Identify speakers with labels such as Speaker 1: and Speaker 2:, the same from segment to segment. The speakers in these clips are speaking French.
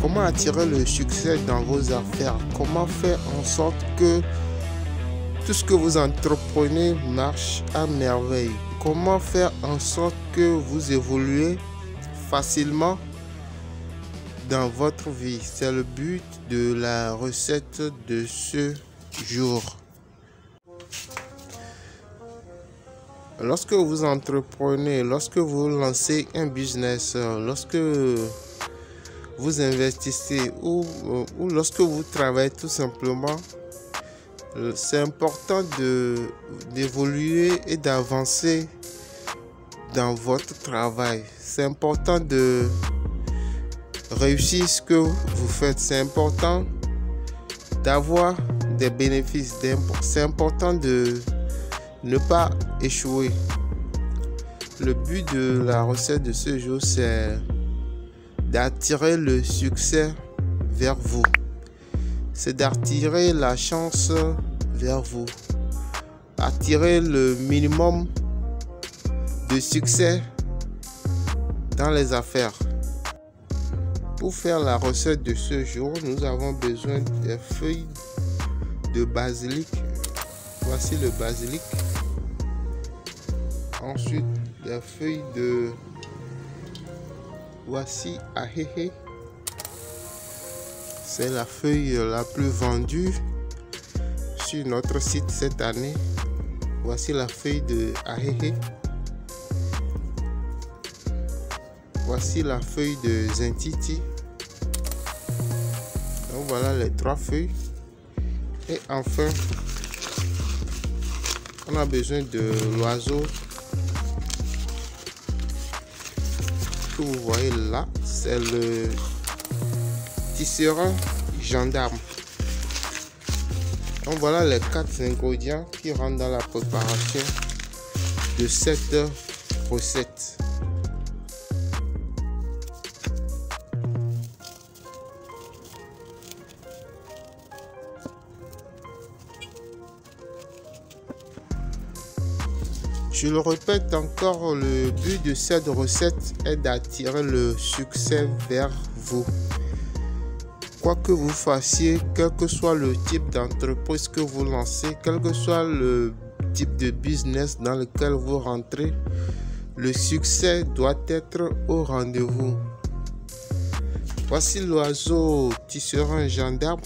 Speaker 1: Comment attirer le succès dans vos affaires? Comment faire en sorte que tout ce que vous entreprenez marche à merveille? Comment faire en sorte que vous évoluez facilement dans votre vie? C'est le but de la recette de ce jour. Lorsque vous entreprenez, lorsque vous lancez un business, lorsque vous investissez ou lorsque vous travaillez tout simplement, c'est important d'évoluer et d'avancer dans votre travail. C'est important de réussir ce que vous faites. C'est important d'avoir des bénéfices. C'est important de ne pas échouer. Le but de la recette de ce jour, c'est d'attirer le succès vers vous. C'est d'attirer la chance vers vous. Attirer le minimum de succès dans les affaires. Pour faire la recette de ce jour, nous avons besoin des feuilles de basilic. Voici le basilic. Ensuite, des feuilles de... Voici ahéhé. C'est la feuille la plus vendue sur notre site cette année. Voici la feuille de ahéhé. Voici la feuille de zintiti. Donc voilà les 3 feuilles. Et enfin, on a besoin de l'oiseau que vous voyez là. C'est le tisserand gendarme. Donc voilà les 4 ingrédients qui rentrent dans la préparation de cette recette. Je le répète encore, le but de cette recette est d'attirer le succès vers vous. Quoi que vous fassiez, quel que soit le type d'entreprise que vous lancez, quel que soit le type de business dans lequel vous rentrez, le succès doit être au rendez-vous. Voici l'oiseau tisserand gendarme.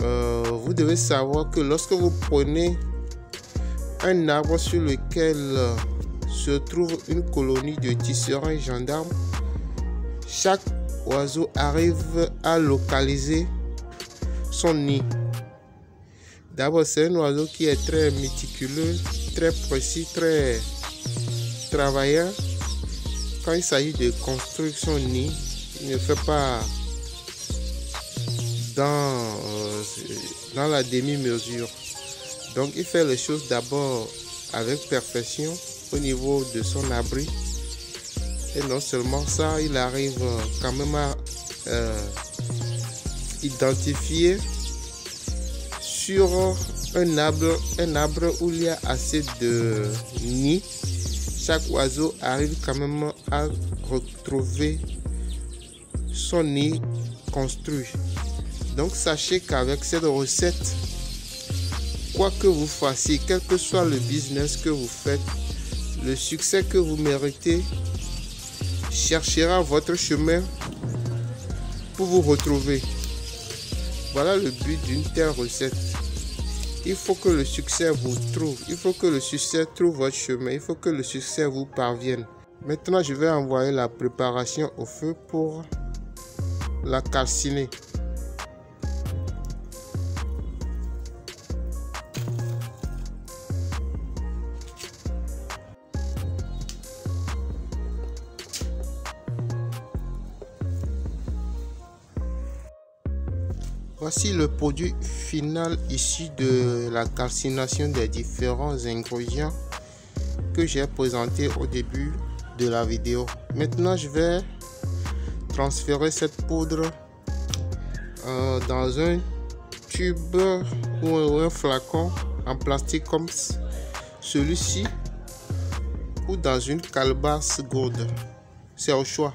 Speaker 1: Vous devez savoir que lorsque vous prenez un arbre sur lequel se trouve une colonie de tisserands gendarmes, chaque oiseau arrive à localiser son nid. D'abord, c'est un oiseau qui est très méticuleux, très précis, très travailleur. Quand il s'agit de construire son nid, il ne fait pas dans la demi-mesure. Donc il fait les choses d'abord avec perfection au niveau de son abri. Et non seulement ça, il arrive quand même à identifier sur un arbre où il y a assez de nids. Chaque oiseau arrive quand même à retrouver son nid construit. Donc sachez qu'avec cette recette, quoi que vous fassiez, quel que soit le business que vous faites, le succès que vous méritez cherchera votre chemin pour vous retrouver. Voilà le but d'une telle recette. Il faut que le succès vous trouve. Il faut que le succès trouve votre chemin. Il faut que le succès vous parvienne. Maintenant, je vais envoyer la préparation au feu pour la calciner. Voici le produit final issu de la calcination des différents ingrédients que j'ai présenté au début de la vidéo. Maintenant, je vais transférer cette poudre dans un tube ou un flacon en plastique comme celui-ci ou dans une calebasse gourde. C'est au choix.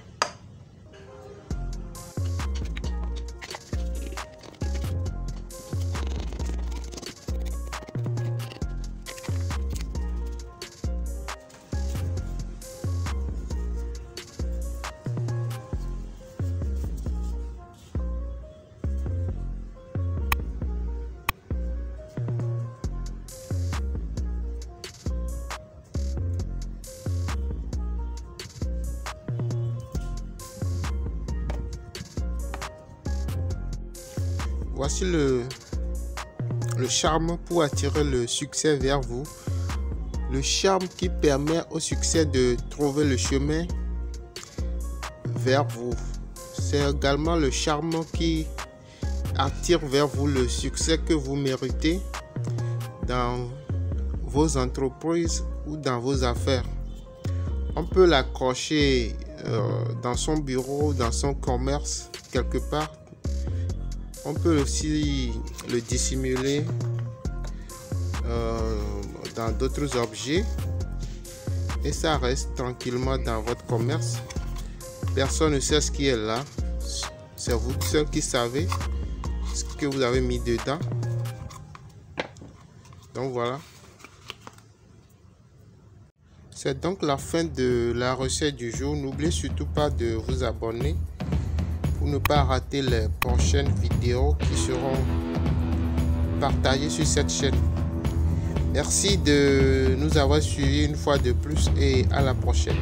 Speaker 1: voici le charme pour attirer le succès vers vous. Le charme qui permet au succès de trouver le chemin vers vous. C'est également le charme qui attire vers vous le succès que vous méritez dans vos entreprises ou dans vos affaires. On peut l'accrocher dans son bureau, dans son commerce, quelque part. On peut aussi le dissimuler dans d'autres objets et ça reste tranquillement dans votre commerce. Personne ne sait ce qui est là. C'est vous seul qui savez ce que vous avez mis dedans. Donc voilà. C'est donc la fin de la recette du jour. N'oubliez surtout pas de vous abonner pour ne pas rater les prochaines vidéos qui seront partagées sur cette chaîne. Merci de nous avoir suivis une fois de plus et à la prochaine.